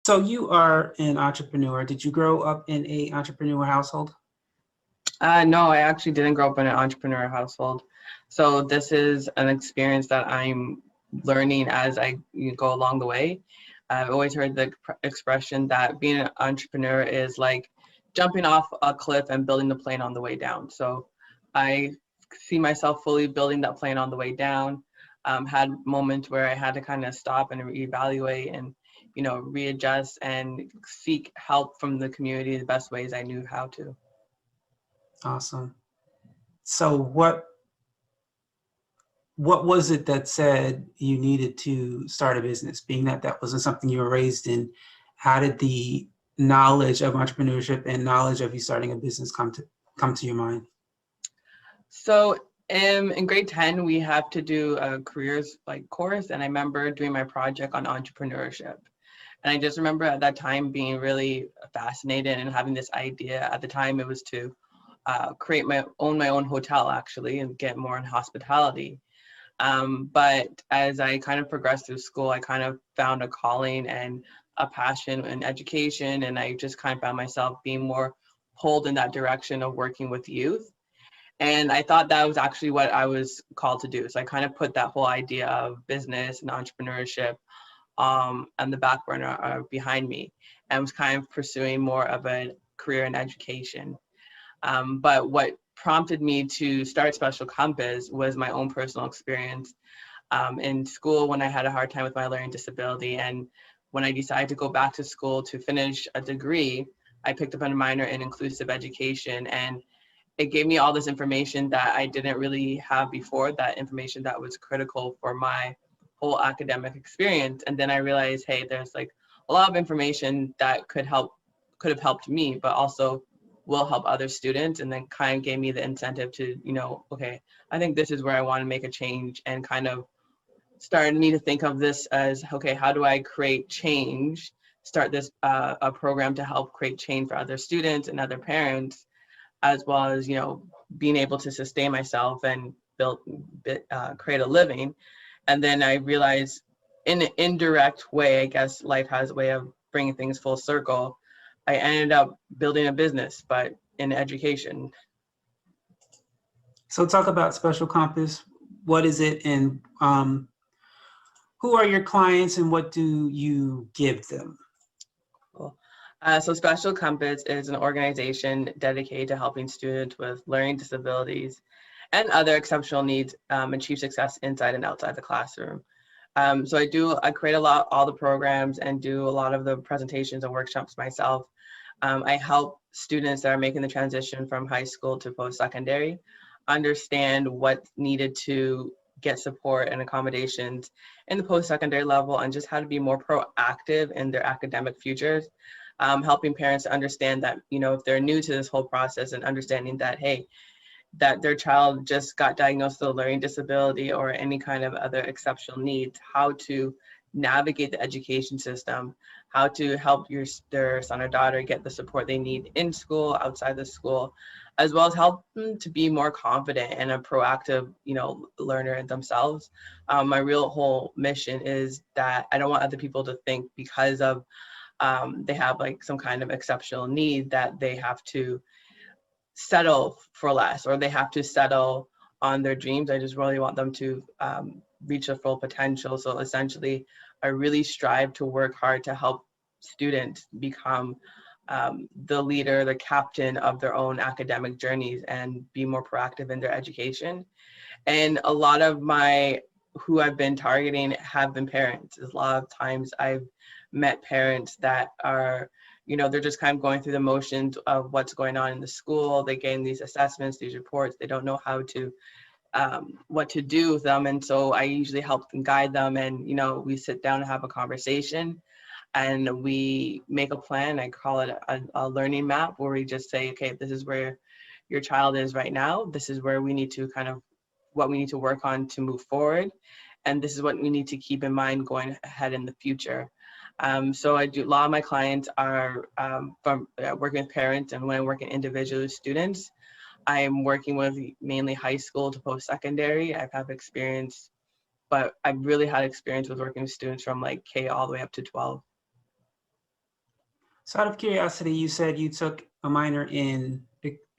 So you are an entrepreneur. Did you grow up in a entrepreneur household? No, I actually didn't grow up in an entrepreneur household. So this is an experience that I'm learning as I go along the way. I've always heard the expression that being an entrepreneur is like jumping off a cliff and building the plane on the way down. So I see myself fully building that plane on the way down. Had moments where I had to kind of stop and reevaluate and readjust and seek help from the community the best ways I knew how to. Awesome. So what was it that said you needed to start a business? Being that that wasn't something you were raised in, how did the knowledge of entrepreneurship and knowledge of you starting a business come to your mind? So in grade 10, we have to do a careers like course, and I remember doing my project on entrepreneurship. And I just remember at that time being really fascinated and having this idea. At the time, it was to create my own hotel actually and get more in hospitality. But as I kind of progressed through school, I kind of found a calling and a passion in education, and I just kind of found myself being more pulled in that direction of working with youth. And I thought that was actually what I was called to do. So I kind of put that whole idea of business and entrepreneurship on the back burner behind me, and was kind of pursuing more of a career in education. But what prompted me to start Special Compass was my own personal experience in school when I had a hard time with my learning disability. And when I decided to go back to school to finish a degree, I picked up a minor in inclusive education, and it gave me all this information that I didn't really have before, that information that was critical for my whole academic experience. And then I realized, hey, there's like a lot of information that could have helped me, but also will help other students. And then kind of gave me the incentive to, okay, I think this is where I want to make a change, and kind of started me to think of this as, okay, how do I create change? Start this a program to help create change for other students and other parents, as well as being able to sustain myself and create a living. And then I realized, in an indirect way, I guess life has a way of bringing things full circle, I ended up building a business, but in education. So talk about Special Compass. What is it, and who are your clients, and what do you give them? Cool. So Special Compass is an organization dedicated to helping students with learning disabilities and other exceptional needs achieve success inside and outside the classroom. So I create all the programs and do a lot of the presentations and workshops myself. I help students that are making the transition from high school to post-secondary understand what's needed to get support and accommodations in the post-secondary level, and just how to be more proactive in their academic futures. Helping parents to understand that, if they're new to this whole process, and understanding that, hey, that their child just got diagnosed with a learning disability or any kind of other exceptional needs, how to navigate the education system, how to help their son or daughter get the support they need in school, outside the school, as well as help them to be more confident and a proactive, learner themselves. My real whole mission is that I don't want other people to think because of they have like some kind of exceptional need that they have to settle for less, or they have to settle on their dreams. I just really want them to reach their full potential. So essentially, I really strive to work hard to help students become the leader, the captain of their own academic journeys, and be more proactive in their education. And a lot of who I've been targeting have been parents. A lot of times I've met parents that are, they're just kind of going through the motions of what's going on in the school. They gain these assessments, these reports. They don't know what to do with them. And so I usually help and guide them. And, we sit down and have a conversation, and we make a plan. I call it a learning map, where we just say, okay, this is where your child is right now. This is where we need to what we need to work on to move forward. And this is what we need to keep in mind going ahead in the future. So a lot of my clients are from working with parents, and when I work in individual students, I'm working with mainly high school to post-secondary. I've had experience, but I've really had experience with working with students from like K all the way up to 12. So out of curiosity, you said you took a minor in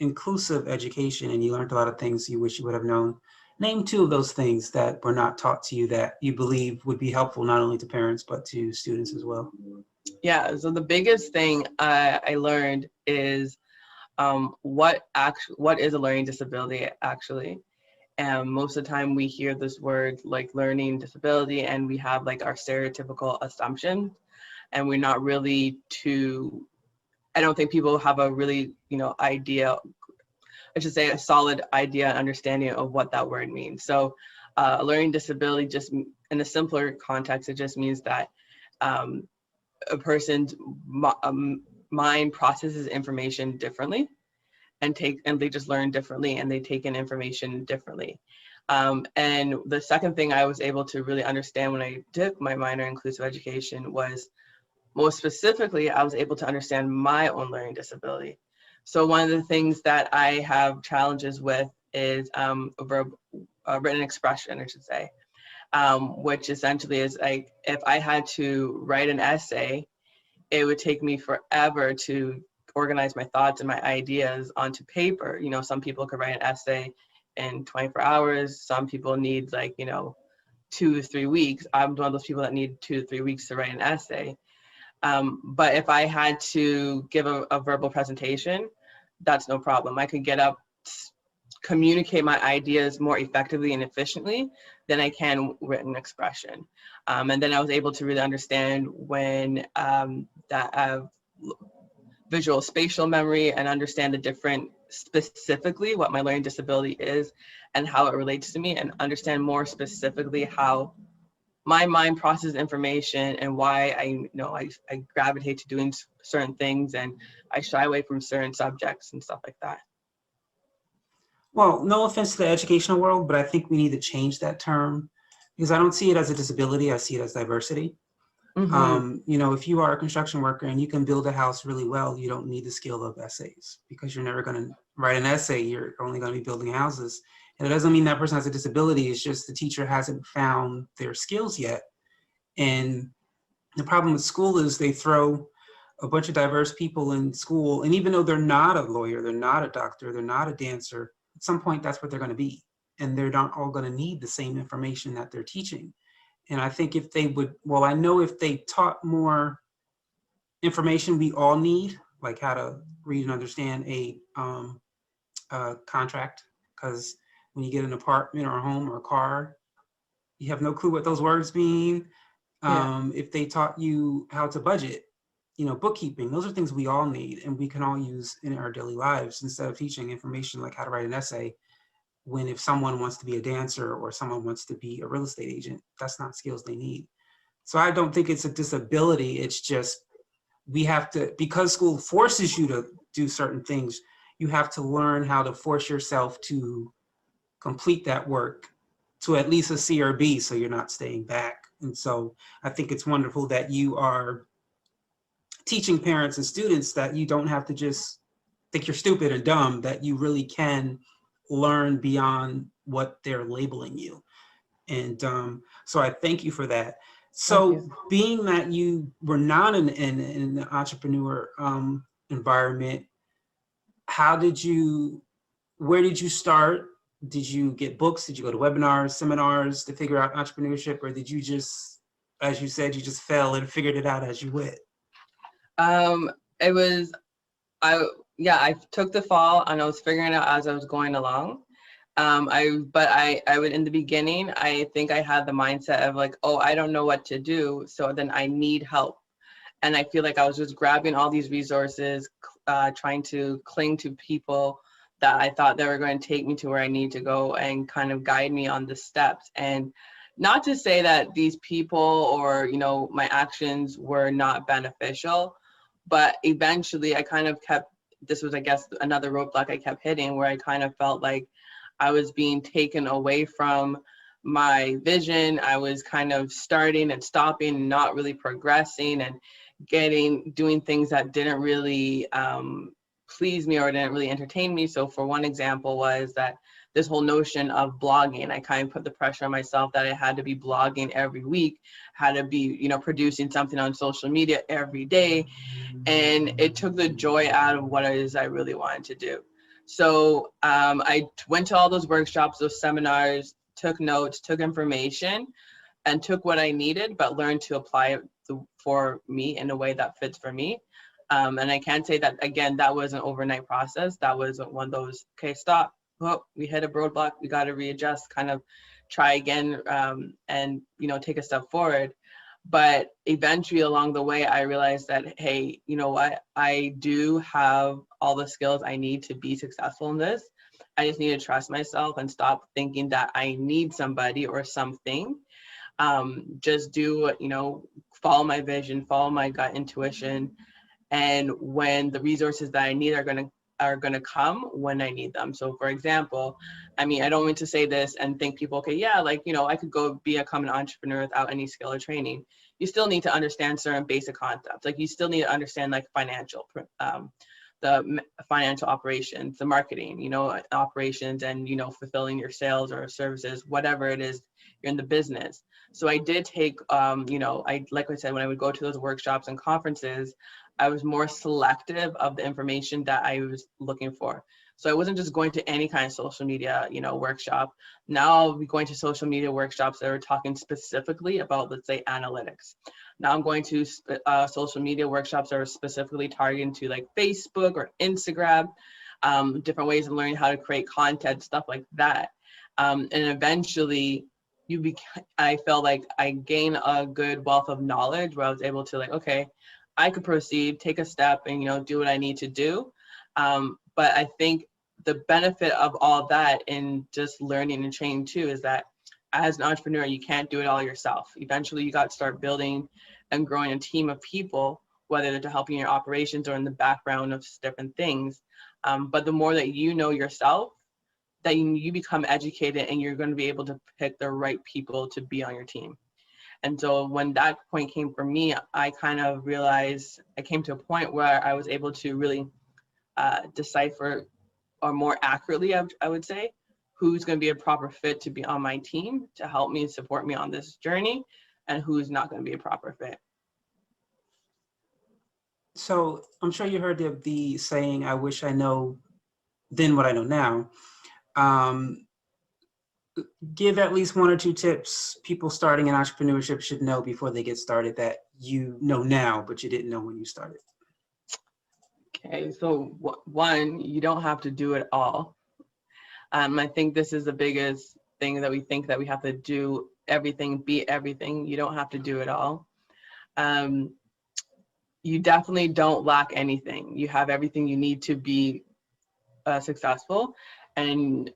inclusive education and you learned a lot of things you wish you would have known. Name two of those things that were not taught to you that you believe would be helpful not only to parents but to students as well. Yeah, so the biggest thing I learned is what is a learning disability actually. And most of the time we hear this word like learning disability and we have like our stereotypical assumptions, and we're not really too, I don't think people have a really, idea, I should say a solid idea and understanding of what that word means. So a learning disability, just in a simpler context, it just means that um, a person's mind processes information differently and they just learn differently and they take in information differently. And the second thing I was able to really understand when I took my minor in inclusive education was, most specifically, I was able to understand my own learning disability. So one of the things that I have challenges with is written expression, I should say, which essentially is like, if I had to write an essay, it would take me forever to organize my thoughts and my ideas onto paper. Some people could write an essay in 24 hours. Some people need 2 to 3 weeks. I'm one of those people that need 2 to 3 weeks to write an essay. But if I had to give a verbal presentation, that's no problem. I could get up, communicate my ideas more effectively and efficiently than I can written expression. And then I was able to really understand when that visual spatial memory and understand the different, specifically what my learning disability is and how it relates to me, and understand more specifically how my mind processes information and why I gravitate to doing certain things and I shy away from certain subjects and stuff like that. Well, no offense to the educational world, but I think we need to change that term because I don't see it as a disability. I see it as diversity. Mm-hmm. If you are a construction worker and you can build a house really well, you don't need the skill of essays because you're never going to write an essay. You're only going to be building houses. And it doesn't mean that person has a disability. It's just the teacher hasn't found their skills yet. And the problem with school is they throw a bunch of diverse people in school. And even though they're not a lawyer, they're not a doctor, they're not a dancer, at some point that's what they're going to be. And they're not all going to need the same information that they're teaching. And I think if they would, well, I know if they taught more information we all need, like how to read and understand a contract, because when you get an apartment or a home or a car, you have no clue what those words mean. Yeah. If they taught you how to budget, bookkeeping, those are things we all need and we can all use in our daily lives instead of teaching information like how to write an essay. When if someone wants to be a dancer or someone wants to be a real estate agent, that's not skills they need. So I don't think it's a disability. It's just we have to, because school forces you to do certain things, you have to learn how to force yourself to complete that work to at least a C or B so you're not staying back. And so I think it's wonderful that you are teaching parents and students that you don't have to just think you're stupid and dumb, that you really can learn beyond what they're labeling you. And so I thank you for that. Thank So you. being that you were not in an entrepreneur environment, where did you start? Did you get books? Did you go to webinars, seminars to figure out entrepreneurship? Or did you just, as you said, you just fell and figured it out as you went? It was, I took the fall and I was figuring it out as I was going along. I would, in the beginning, I think I had the mindset of like, oh, I don't know what to do, so then I need help. And I feel like I was just grabbing all these resources, trying to cling to people that I thought they were going to take me to where I need to go and kind of guide me on the steps. And not to say that these people or, my actions were not beneficial, but eventually I kind of this was, I guess, another roadblock I kept hitting where I kind of felt like I was being taken away from my vision. I was kind of starting and stopping, not really progressing and doing things that didn't really please me or didn't really entertain me. So for one example was that this whole notion of blogging, I kind of put the pressure on myself that I had to be blogging every week, had to be, you know, producing something on social media every day. And it took the joy out of what it is I really wanted to do. So I went to all those workshops, those seminars, took notes, took information, and took what I needed, but learned to apply it for me in a way that fits for me. And I can say that, again, that was an overnight process. That was one of those, okay, stop. Oh, we hit a roadblock. We got to readjust, kind of try again, and, you know, take a step forward. But eventually along the way, I realized that, hey, you know what? I do have all the skills I need to be successful in this. I just need to trust myself and stop thinking that I need somebody or something. Just do, you know, follow my vision, follow my gut intuition. And when the resources that I need are gonna come when I need them. So for example, I mean, I don't mean to say this and think people, okay, yeah, like, you know, I could go become an entrepreneur without any skill or training. You still need to understand certain basic concepts. Like you still need to understand like the financial operations, the marketing, you know, operations, and, you know, fulfilling your sales or services, whatever it is you're in the business. So I did take, you know, like I said, when I would go to those workshops and conferences, I was more selective of the information that I was looking for. So I wasn't just going to any kind of social media, you know, workshop. Now I'll be going to social media workshops that are talking specifically about, let's say, analytics. Now I'm going to social media workshops that are specifically targeting to like Facebook or Instagram, different ways of learning how to create content, stuff like that. And eventually I felt like I gained a good wealth of knowledge where I was able to like, okay, I could proceed, take a step, and, you know, do what I need to do. But I think the benefit of all that in just learning and training too is that as an entrepreneur, you can't do it all yourself. Eventually, you got to start building and growing a team of people, whether they're to help you in your operations or in the background of different things. But the more that you know yourself, that you become educated, and you're going to be able to pick the right people to be on your team. And so when that point came for me, I kind of realized I came to a point where I was able to really decipher, or more accurately, I would say, who's going to be a proper fit to be on my team to help me and support me on this journey, and who's not going to be a proper fit. So I'm sure you heard the saying, I wish I know then what I know now. Um, Give at least one or two tips people starting in entrepreneurship should know before they get started that you know now, but you didn't know when you started. Okay, so one, you don't have to do it all. I think this is the biggest thing, that we think that we have to do everything, be everything. You don't have to do it all. You definitely don't lack anything. You have everything you need to be successful. And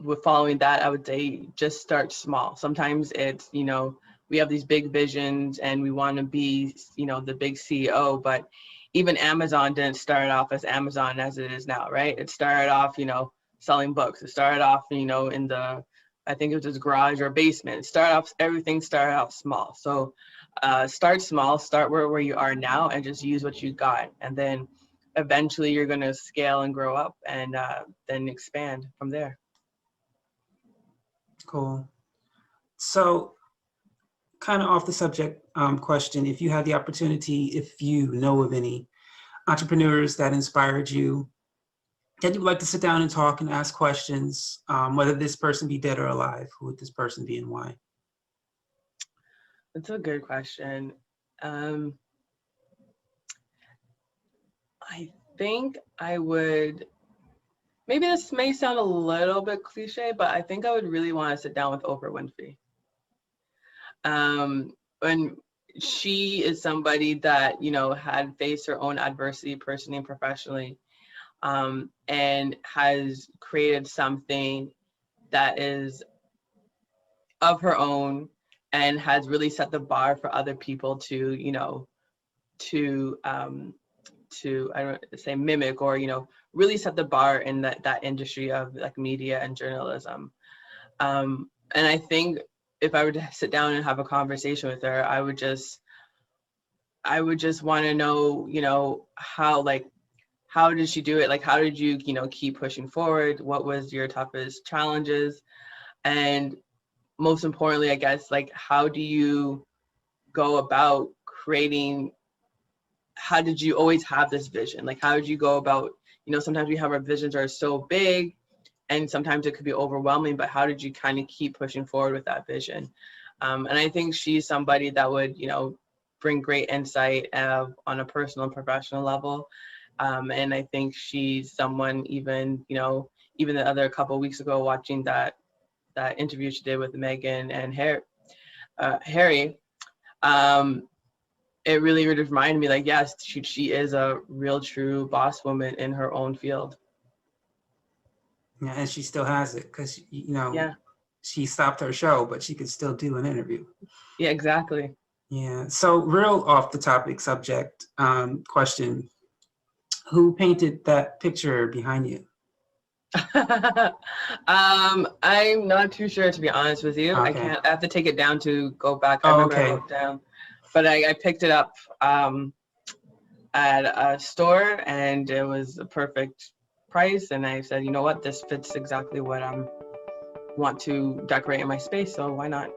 with following that, I would say just start small. Sometimes it's, you know, we have these big visions and we want to be, you know, the big CEO, but even Amazon didn't start off as Amazon as it is now, right? It started off, you know, selling books. It started off, you know, in the, I think it was his garage or basement. Everything started off small. So start small, start where you are now, and just use what you got. And then eventually you're going to scale and grow up, and then expand from there. Cool. So kind of off the subject question, if you had the opportunity, if you know of any entrepreneurs that inspired you, that you would like to sit down and talk and ask questions, whether this person be dead or alive, who would this person be and why? That's a good question. I think I would, maybe this may sound a little bit cliche, but I think I would really want to sit down with Oprah Winfrey. And she is somebody that, you know, had faced her own adversity personally and professionally, and has created something that is of her own, and has really set the bar for other people to, you know, to I don't say mimic, or, you know, really set the bar in that industry of like media and journalism. And I think if I were to sit down and have a conversation with her, I would just want to know, you know, how, like, how did she do it? Like, how did you, keep pushing forward? What was your toughest challenges? And most importantly, I guess, like, how do you go about creating, how did you always have this vision? Like, how did you go about, sometimes we have our visions are so big and sometimes it could be overwhelming, but how did you kind of keep pushing forward with that vision? And I think she's somebody that would, bring great insight on a personal and professional level. And I think she's someone, even the other couple of weeks ago, watching that interview she did with Megan and Harry, it really reminded me, like, yes, she is a real true boss woman in her own field. Yeah, and she still has it because Yeah. she stopped her show, but she could still do an interview. Yeah, exactly. Yeah. So real off the topic subject question: who painted that picture behind you? I'm not too sure, to be honest with you. Okay. I have to take it down to go back. I Oh, remember I okay. wrote down, but I picked it up at a store and it was a perfect price. And I said, you know what, this fits exactly what I want to decorate in my space. So why not?